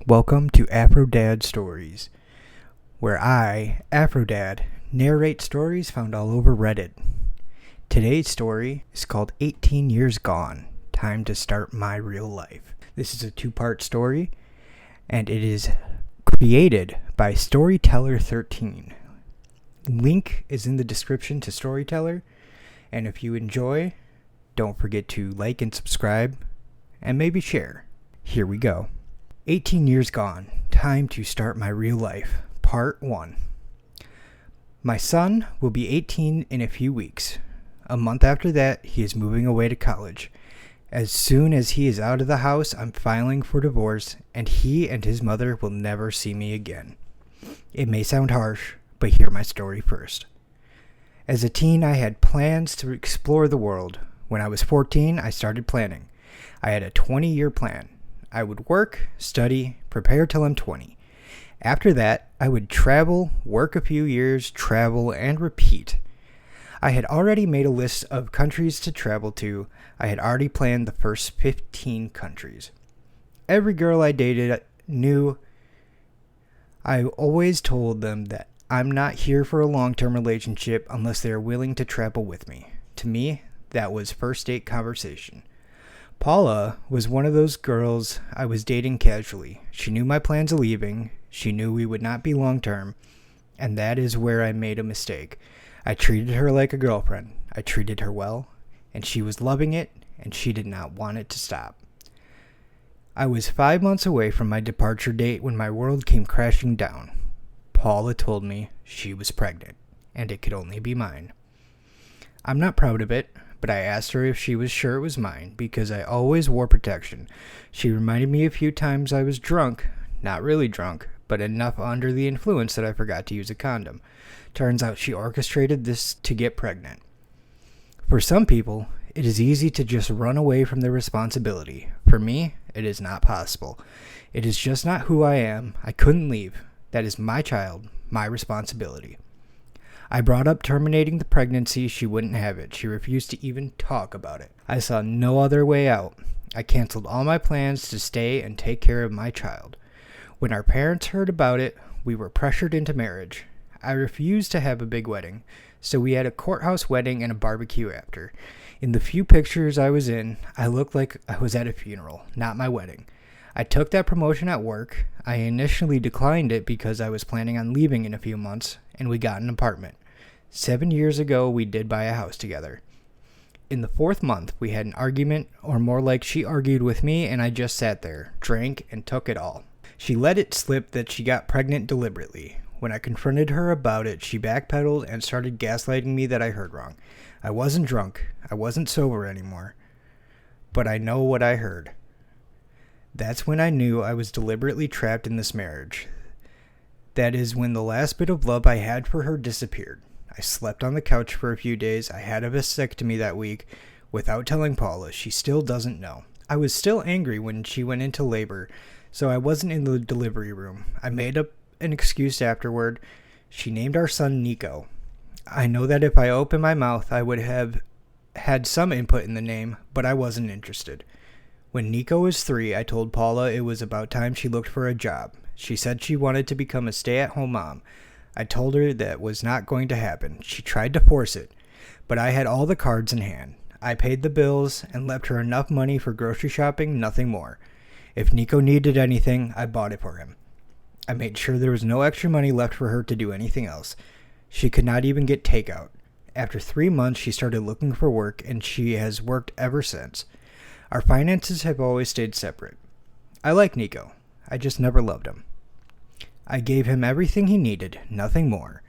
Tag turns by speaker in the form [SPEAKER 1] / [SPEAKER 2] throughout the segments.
[SPEAKER 1] Welcome to Afrodad Stories, where I, Afrodad, narrate stories found all over Reddit. Today's story is called 18 Years Gone, Time to Start My Real Life. This is a two-part story, and it is created by Storyteller13. Link is in the description to Storyteller, and if you enjoy, don't forget to like and subscribe, and maybe share. Here we go. 18 Years Gone, Time to Start My Real Life, Part 1. My son will be 18 in a few weeks. A month after that, he is moving away to college. As soon as he is out of the house, I'm filing for divorce, and he and his mother will never see me again. It may sound harsh, but hear my story first. As a teen, I had plans to explore the world. When I was 14, I started planning. I had a 20-year plan. I would work, study, prepare till I'm 20. After that, I would travel, work a few years, travel, and repeat. I had already made a list of countries to travel to. I had already planned the first 15 countries. Every girl I dated knew. I always told them that I'm not here for a long-term relationship unless they are willing to travel with me. To me, that was first date conversation. Paula was one of those girls I was dating casually. She knew my plans of leaving. She knew we would not be long-term. And that is where I made a mistake. I treated her like a girlfriend. I treated her well, and she was loving it, and she did not want it to stop. I was 5 months away from my departure date when my world came crashing down. Paula told me she was pregnant, and it could only be mine. I'm not proud of it, but I asked her if she was sure it was mine, because I always wore protection. She reminded me a few times I was drunk, not really drunk, but enough under the influence that I forgot to use a condom. Turns out she orchestrated this to get pregnant. For some people, it is easy to just run away from their responsibility. For me, it is not possible. It is just not who I am. I couldn't leave. That is my child, my responsibility. I brought up terminating the pregnancy. She wouldn't have it. She refused to even talk about it. I saw no other way out. I canceled all my plans to stay and take care of my child. When our parents heard about it, we were pressured into marriage. I refused to have a big wedding, so we had a courthouse wedding and a barbecue after. In the few pictures I was in, I looked like I was at a funeral, not my wedding. I took that promotion at work. I initially declined it because I was planning on leaving in a few months, and we got an apartment. 7 years ago, we did buy a house together. In the 4th month, we had an argument, or more like she argued with me, and I just sat there, drank, and took it all. She let it slip that she got pregnant deliberately. When I confronted her about it, she backpedaled and started gaslighting me that I heard wrong. I wasn't drunk. I wasn't sober anymore. But I know what I heard. That's when I knew I was deliberately trapped in this marriage. That is when the last bit of love I had for her disappeared. I slept on the couch for a few days. I had a vasectomy that week without telling Paula. She still doesn't know. I was still angry when she went into labor, so I wasn't in the delivery room. I made up an excuse afterward. She named our son Nico. I know that if I opened my mouth, I would have had some input in the name, but I wasn't interested. When Nico was 3, I told Paula it was about time she looked for a job. She said she wanted to become a stay-at-home mom. I told her that was not going to happen. She tried to force it, but I had all the cards in hand. I paid the bills and left her enough money for grocery shopping, nothing more. If Nico needed anything, I bought it for him. I made sure there was no extra money left for her to do anything else. She could not even get takeout. After 3 months, she started looking for work, and she has worked ever since. Our finances have always stayed separate. I like Nico. I just never loved him. I gave him everything he needed, nothing more.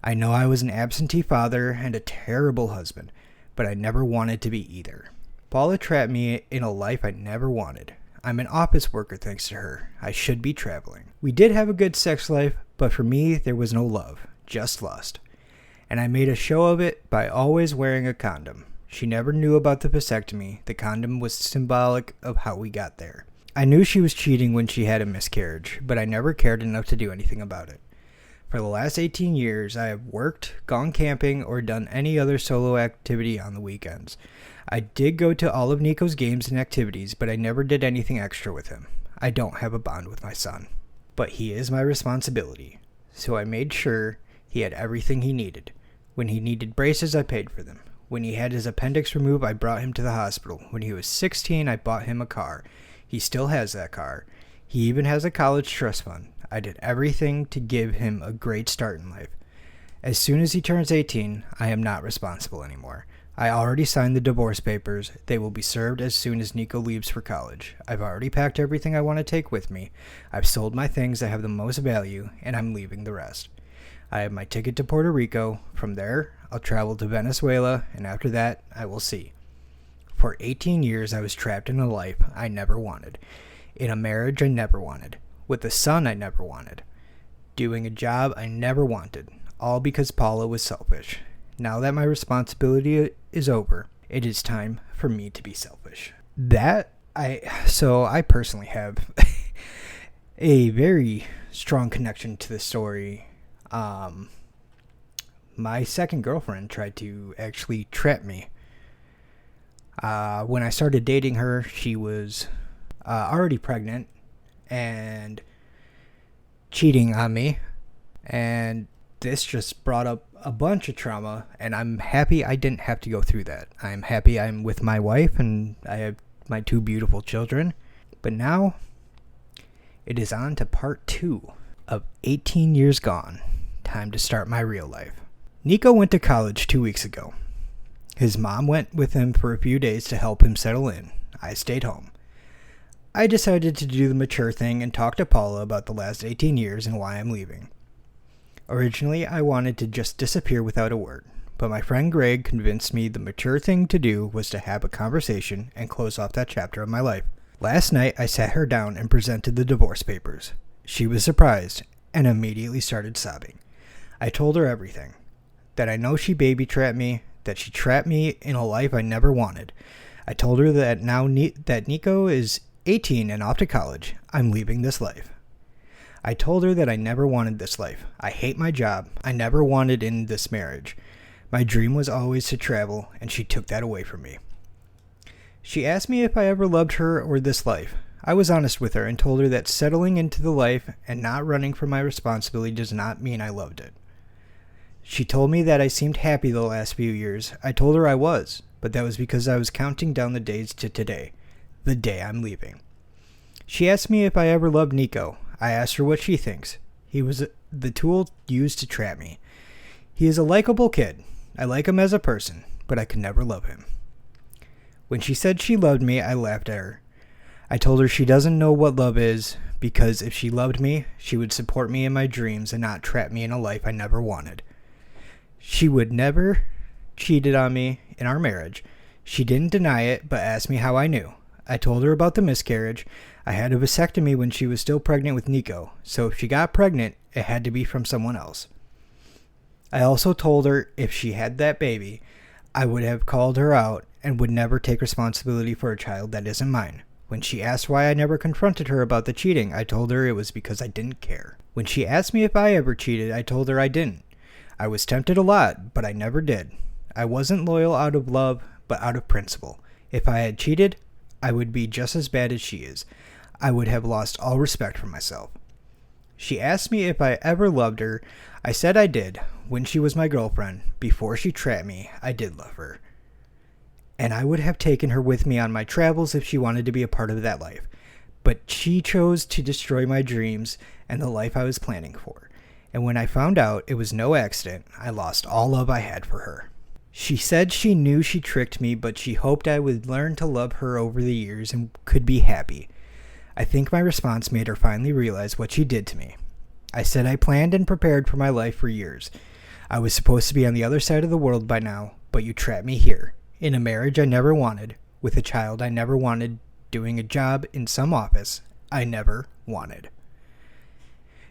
[SPEAKER 1] I know I was an absentee father and a terrible husband, but I never wanted to be either. Paula trapped me in a life I never wanted. I'm an office worker thanks to her. I should be traveling. We did have a good sex life, but for me, there was no love, just lust. And I made a show of it by always wearing a condom. She never knew about the vasectomy. The condom was symbolic of how we got there. I knew she was cheating when she had a miscarriage, but I never cared enough to do anything about it. For the last 18 years, I have worked, gone camping, or done any other solo activity on the weekends. I did go to all of Nico's games and activities, but I never did anything extra with him. I don't have a bond with my son. But he is my responsibility, so I made sure he had everything he needed. When he needed braces, I paid for them. When he had his appendix removed, I brought him to the hospital. When he was 16, I bought him a car. He still has that car. He even has a college trust fund. I did everything to give him a great start in life. As soon as he turns 18, I am not responsible anymore. I already signed the divorce papers. They will be served as soon as Nico leaves for college. I've already packed everything I want to take with me. I've sold my things that have the most value, and I'm leaving the rest. I have my ticket to Puerto Rico. From there, I'll travel to Venezuela, and after that, I will see. For 18 years, I was trapped in a life I never wanted. In a marriage I never wanted. With a son I never wanted. Doing a job I never wanted. All because Paula was selfish. Now that my responsibility is over, it is time for me to be selfish. So I personally have a very strong connection to the story. My second girlfriend tried to actually trap me. When I started dating her, she was already pregnant and cheating on me. And this just brought up a bunch of trauma, and I'm happy I didn't have to go through that. I'm happy I'm with my wife, and I have my 2 beautiful children. But now, it is on to part 2 of 18 Years Gone. Time to start my real life. Nico went to college 2 weeks ago. His mom went with him for a few days to help him settle in. I stayed home. I decided to do the mature thing and talk to Paula about the last 18 years and why I'm leaving. Originally, I wanted to just disappear without a word, but my friend Greg convinced me the mature thing to do was to have a conversation and close off that chapter of my life. Last night, I sat her down and presented the divorce papers. She was surprised and immediately started sobbing. I told her everything. That I know she baby-trapped me, that she trapped me in a life I never wanted. I told her that now that Nico is 18 and off to college, I'm leaving this life. I told her that I never wanted this life. I hate my job. I never wanted in this marriage. My dream was always to travel, and she took that away from me. She asked me if I ever loved her or this life. I was honest with her and told her that settling into the life and not running from my responsibility does not mean I loved it. She told me that I seemed happy the last few years. I told her I was, but that was because I was counting down the days to today, the day I'm leaving. She asked me if I ever loved Nico. I asked her what she thinks. He was the tool used to trap me. He is a likable kid. I like him as a person, but I could never love him. When she said she loved me, I laughed at her. I told her she doesn't know what love is, because if she loved me, she would support me in my dreams and not trap me in a life I never wanted. She would never cheated on me in our marriage. She didn't deny it, but asked me how I knew. I told her about the miscarriage. I had a vasectomy when she was still pregnant with Nico, so if she got pregnant, it had to be from someone else. I also told her if she had that baby, I would have called her out and would never take responsibility for a child that isn't mine. When she asked why I never confronted her about the cheating, I told her it was because I didn't care. When she asked me if I ever cheated, I told her I didn't. I was tempted a lot, but I never did. I wasn't loyal out of love, but out of principle. If I had cheated, I would be just as bad as she is. I would have lost all respect for myself. She asked me if I ever loved her. I said I did. When she was my girlfriend, before she trapped me, I did love her. And I would have taken her with me on my travels if she wanted to be a part of that life. But she chose to destroy my dreams and the life I was planning for. And when I found out it was no accident, I lost all love I had for her. She said she knew she tricked me, but she hoped I would learn to love her over the years and could be happy. I think my response made her finally realize what she did to me. I said I planned and prepared for my life for years. I was supposed to be on the other side of the world by now, but you trapped me here, in a marriage I never wanted, with a child I never wanted, doing a job in some office I never wanted.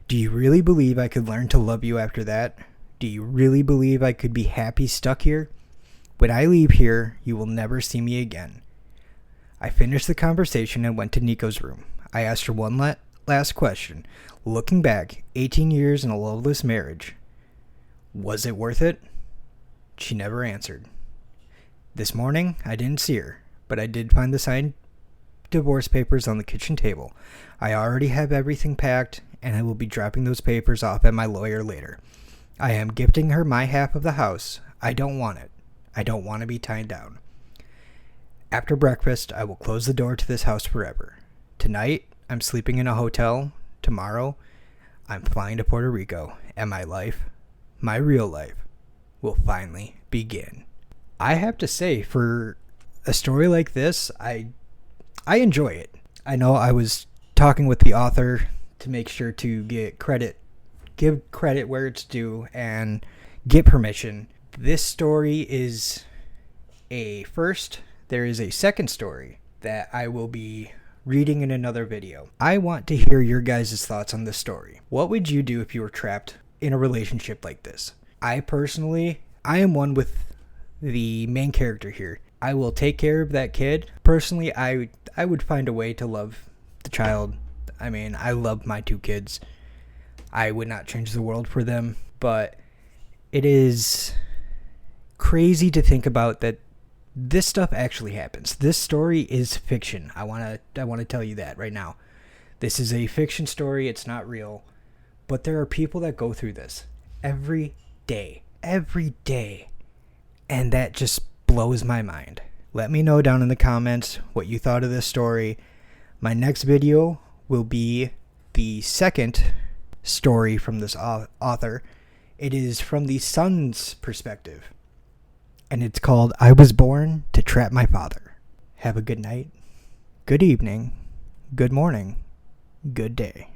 [SPEAKER 1] Do you really believe I could learn to love you after that? Do you really believe I could be happy stuck here? When I leave here, you will never see me again. I finished the conversation and went to Nico's room. I asked her one last question. Looking back, 18 years in a loveless marriage, was it worth it? She never answered. This morning, I didn't see her, but I did find the sign divorce papers on the kitchen table. I already have everything packed, and I will be dropping those papers off at my lawyer later. I am gifting her my half of the house. I don't want it. I don't want to be tied down. After breakfast, I will close the door to this house forever. Tonight, I'm sleeping in a hotel. Tomorrow, I'm flying to Puerto Rico, and my life, my real life, will finally begin. I have to say, for a story like this, I enjoy it. I know I was talking with the author to make sure to give credit where it's due, and get permission. This story is a first. There is a second story that I will be reading in another video. I want to hear your guys' thoughts on this story. What would you do if you were trapped in a relationship like this? I am one with the main character here. I will take care of that kid. Personally, I would find a way to love the child. I mean, I love my 2 kids. I would not change the world for them, but it is crazy to think about that this stuff actually happens. This story is fiction. I want to tell you that right now. This is a fiction story. It's not real, but there are people that go through this every day, and that just blows my mind. Let me know down in the comments what you thought of this story. My next video will be the second story from this author. It is from the son's perspective, and it's called I Was Born to Trap My Father. Have a good night, good evening, good morning, good day.